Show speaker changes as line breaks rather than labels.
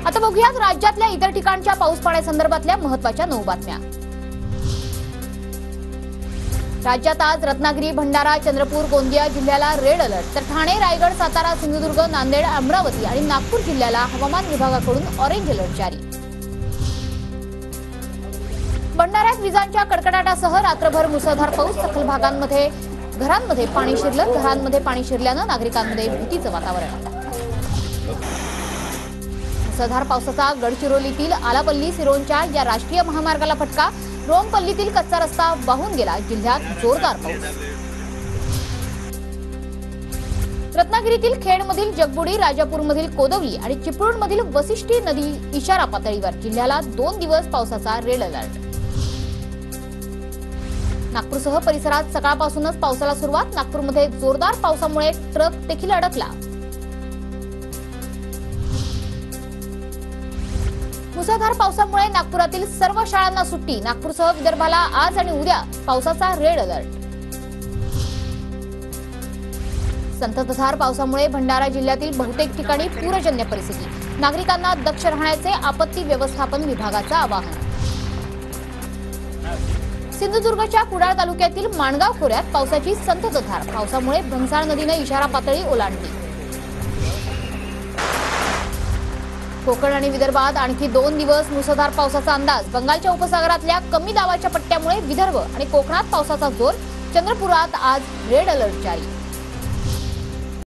आता बघूयात राज्यातल्या इतर ठिकाणच्या पाऊस पाण्यासंदर्भातल्या महत्त्वाच्या 9 बातम्या। राज्यात आज रत्नागिरी, भंडारा, चंद्रपूर, गोंदिया जिल्ह्याला रेड अलर्ट, तर ठाणे, रायगड, सातारा, सिंधुदुर्ग, नांदेड, अमरावती आणि नागपूर जिल्ह्याला हवामान विभागाकडून ऑरेंज अलर्ट जारी। भंडाऱ्यात विजांच्या कडकडाटासह रात्रभर मुसळधार पाऊस, सखल भागांमध्ये घरांमध्ये पाणी शिरलं। घरांमध्ये पाणी शिरल्यानं नागरिकांमध्ये भीतीचं वातावरण। मुसळधार पावसाचा गडचिरोलीतील आलापल्ली सिरोंचा या राष्ट्रीय महामार्गाला फटका। रोमपल्लीतील कच्चा रस्ता वाहून गेला। जिल्ह्यात जोरदार पाऊस। रत्नागिरीतील खेडमधील जगबुडी, राजापूरमधील कोदवली आणि चिपळूणमधील वसिष्ठी नदी इशारा पातळीवर। जिल्ह्याला 2 दिवस पावसाचा रेड अलर्ट। नागपूरसह परिसरात सकाळपासूनच पावसाला सुरुवात। नागपूरमध्ये जोरदार पावसामुळे ट्रक देखील अडकला। मुसळधार पावसामुळे नागपुरातील सर्व शाळांना सुट्टी। नागपूरसह विदर्भाला आज आणि उद्या पावसाचा रेड अलर्ट। संततधार पावसामुळे भंडारा जिल्ह्यातील बहुतेक ठिकाणी पूरजन्य परिस्थिती। नागरिकांना दक्ष राहण्याचे आपत्ती व्यवस्थापन विभागाचं आवाहन। सिंधुदुर्गच्या कुडाळ तालुक्यातील माणगाव खोऱ्यात पावसाची संततधार। पावसामुळे भंगसाळ नदीने इशारा पातळी ओलांडली। कोकण आणि विदर्भात आणखी 2 दिवस मुसळधार पावसाचा अंदाज। बंगालच्या उपसागरातल्या कमी दाबाच्या पट्ट्यामुळे विदर्भ आणि कोकणात पावसाचा जोर। चंद्रपुरात आज रेड अलर्ट जारी।